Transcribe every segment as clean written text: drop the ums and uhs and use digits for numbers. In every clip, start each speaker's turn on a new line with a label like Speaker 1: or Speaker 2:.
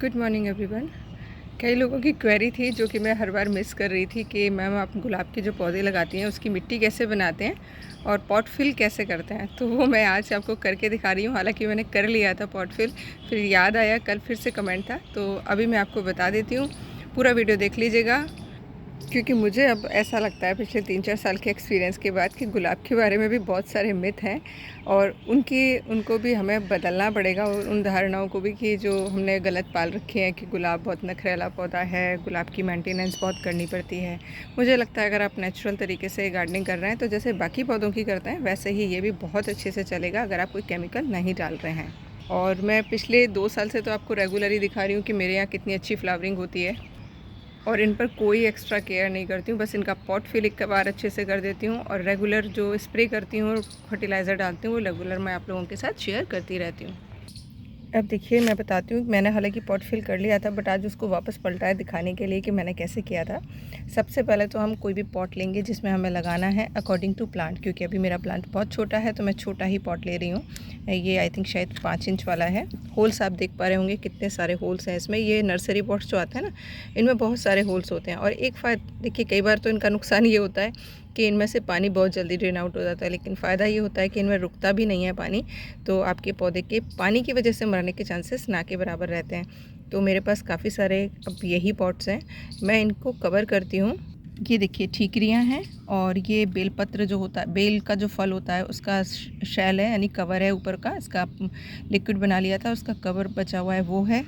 Speaker 1: Good morning everyone. कई लोगों की क्वेरी थी जो कि मैं हर बार मिस कर रही थी कि मैम आप गुलाब के जो पौधे लगाती हैं उसकी मिट्टी कैसे बनाते हैं और पॉट फिल कैसे करते हैं। तो वो मैं आज आपको करके दिखा रही हूँ। हालांकि मैंने कर लिया था पॉट फिल, फिर याद आया कल फिर से कमेंट था, तो अभी मैं आपको बता देती हूँ। पूरा वीडियो देख लीजिएगा, क्योंकि मुझे अब ऐसा लगता है पिछले 3-4 साल के एक्सपीरियंस के बाद कि गुलाब के बारे में भी बहुत सारे मिथ हैं और उनको भी हमें बदलना पड़ेगा, और उन धारणाओं को भी कि जो हमने गलत पाल रखे हैं कि गुलाब बहुत नखरेला पौधा है, गुलाब की मेंटेनेंस बहुत करनी पड़ती है। मुझे लगता है अगर आप नेचुरल तरीके से गार्डनिंग कर रहे हैं तो जैसे बाकी पौधों की करते हैं वैसे ही ये भी बहुत अच्छे से चलेगा अगर आप कोई केमिकल नहीं डाल रहे हैं। और मैं पिछले 2 साल से तो आपको रेगुलरली दिखा रही हूँ कि मेरे यहाँ कितनी अच्छी फ्लावरिंग होती है और इन पर कोई एक्स्ट्रा केयर नहीं करती हूँ। बस इनका पॉट फिल एक बार अच्छे से कर देती हूँ और रेगुलर जो स्प्रे करती हूँ और फर्टिलाइज़र डालती हूँ वो रेगुलर मैं आप लोगों के साथ शेयर करती रहती हूँ। अब देखिए मैं बताती हूँ, मैंने हालांकि पॉट फिल कर लिया था बट आज उसको वापस पलटाया दिखाने के लिए कि मैंने कैसे किया था। सबसे पहले तो हम कोई भी पॉट लेंगे जिसमें हमें लगाना है अकॉर्डिंग टू प्लांट, क्योंकि अभी मेरा प्लांट बहुत छोटा है तो मैं छोटा ही पॉट ले रही हूँ। ये आई थिंक शायद 5 इंच वाला है। होल्स आप देख पा रहे होंगे कितने सारे होल्स हैं इसमें। ये नर्सरी पॉट्स जो आते हैं ना, इनमें बहुत सारे होल्स होते हैं और एक फ़ायदा देखिए, कई बार तो इनका नुकसान ये होता है कि इनमें से पानी बहुत जल्दी ड्रेन आउट हो जाता है, लेकिन फ़ायदा ये होता है कि इनमें रुकता भी नहीं है पानी, तो आपके पौधे के पानी की वजह से मरने के चांसेस ना के बराबर रहते हैं। तो मेरे पास काफ़ी सारे अब यही पॉट्स हैं, मैं इनको कवर करती हूँ। ये देखिए ठीकरियाँ हैं और ये बेलपत्र जो होता है, बेल का जो फल होता है उसका शैल है, यानी कवर है ऊपर का, इसका लिक्विड बना लिया था, उसका कवर बचा हुआ है वो है।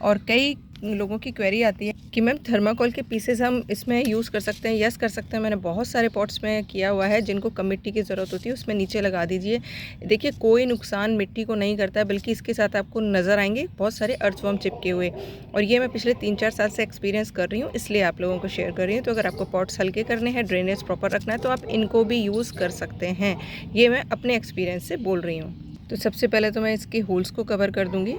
Speaker 1: और कई लोगों की क्वेरी आती है कि मैम थर्माकोल के पीसेस हम इसमें यूज़ कर सकते हैं। यस कर सकते हैं, मैंने बहुत सारे पॉट्स में किया हुआ है जिनको कम मिट्टी की ज़रूरत होती है उसमें नीचे लगा दीजिए। देखिए कोई नुकसान मिट्टी को नहीं करता है, बल्कि इसके साथ आपको नज़र आएंगे बहुत सारे अर्थवर्म चिपके हुए। और ये मैं पिछले 3-4 साल से एक्सपीरियंस कर रही हूँ, इसलिए आप लोगों को शेयर कर रही हूँ। तो अगर आपको पॉट्स हल्के करने हैं, ड्रेनेज प्रॉपर रखना है, तो आप इनको भी यूज़ कर सकते हैं। ये मैं अपने एक्सपीरियंस से बोल रही हूँ। तो सबसे पहले तो मैं इसके होल्स को कवर कर दूँगी।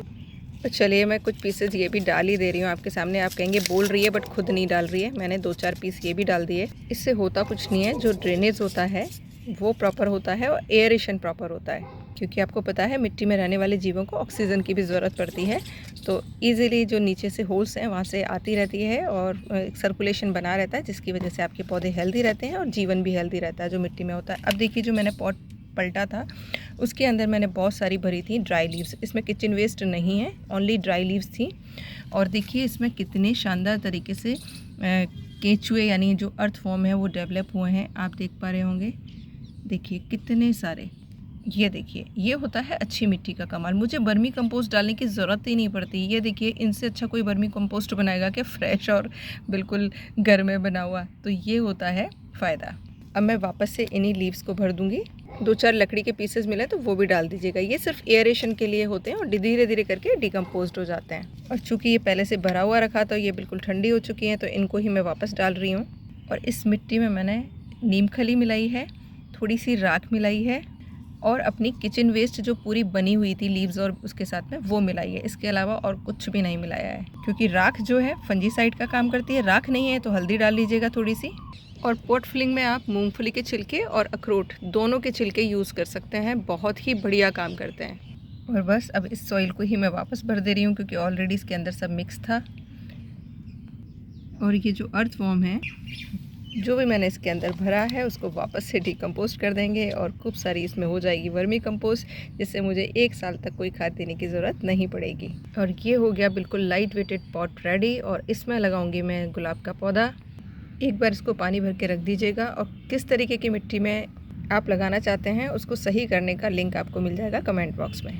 Speaker 1: तो चलिए मैं कुछ पीसेज ये भी डाल ही दे रही हूँ आपके सामने। आप कहेंगे बोल रही है बट खुद नहीं डाल रही है। मैंने 2-4 पीस ये भी डाल दिए। इससे होता कुछ नहीं है, जो ड्रेनेज होता है वो प्रॉपर होता है और एयरेशन प्रॉपर होता है, क्योंकि आपको पता है मिट्टी में रहने वाले जीवों को ऑक्सीजन की भी ज़रूरत पड़ती है। तो ईज़िली जो नीचे से होल्स हैं वहाँ से आती रहती है और सर्कुलेशन बना रहता है, जिसकी वजह से आपके पौधे हेल्दी रहते हैं और जीवन भी हेल्दी रहता है जो मिट्टी में होता है। अब देखिए जो मैंने पॉट पलटा था उसके अंदर मैंने बहुत सारी भरी थी ड्राई लीव्स। इसमें किचन वेस्ट नहीं है, ओनली ड्राई लीव्स थी। और देखिए इसमें कितने शानदार तरीके से केंचुए यानी जो अर्थ फॉर्म है वो डेवलप हुए हैं, आप देख पा रहे होंगे। देखिए कितने सारे, ये देखिए ये होता है अच्छी मिट्टी का कमाल। मुझे वर्मी कंपोस्ट डालने की ज़रूरत ही नहीं पड़ती। ये देखिए इनसे अच्छा कोई वर्मी कंपोस्ट बनाएगा क्या, फ्रेश और बिल्कुल घर में बना हुआ। तो ये होता है फ़ायदा। अब मैं वापस से इन्हीं लीव्स को भर दूंगी। 2-4 लकड़ी के पीसेस मिले तो वो भी डाल दीजिएगा। ये सिर्फ एयरेशन के लिए होते हैं और धीरे धीरे करके डिकम्पोज हो जाते हैं। और चूँकि ये पहले से भरा हुआ रखा तो ये बिल्कुल ठंडी हो चुकी हैं, तो इनको ही मैं वापस डाल रही हूँ। और इस मिट्टी में मैंने नीम खली मिलाई है, थोड़ी सी राख मिलाई है और अपनी किचन वेस्ट जो पूरी बनी हुई थी लीव्स और उसके साथ में वो मिलाई है। इसके अलावा और कुछ भी नहीं मिलाया है, क्योंकि राख जो है फंजीसाइड का काम करती है। राख नहीं है तो हल्दी डाल लीजिएगा थोड़ी सी। और पॉट फिलिंग में आप मूंगफली के छिलके और अखरोट दोनों के छिलके यूज़ कर सकते हैं, बहुत ही बढ़िया काम करते हैं। और बस अब इस सॉइल को ही मैं वापस भर दे रही हूँ, क्योंकि ऑलरेडी इसके अंदर सब मिक्स था। और ये जो अर्थ वॉर्म है जो भी मैंने इसके अंदर भरा है उसको वापस से डिकम्पोस्ट कर देंगे और खूब सारी इसमें हो जाएगी वर्मी कंपोस्ट, जिससे मुझे 1 साल तक कोई खाद देने की ज़रूरत नहीं पड़ेगी। और ये हो गया बिल्कुल लाइट वेटेड पॉट रेडी। और इसमें लगाऊंगी मैं गुलाब का पौधा। एक बार इसको पानी भर के रख दीजिएगा और किस तरीके की मिट्टी में आप लगाना चाहते हैं उसको सही करने का लिंक आपको मिल जाएगा कमेंट बॉक्स में।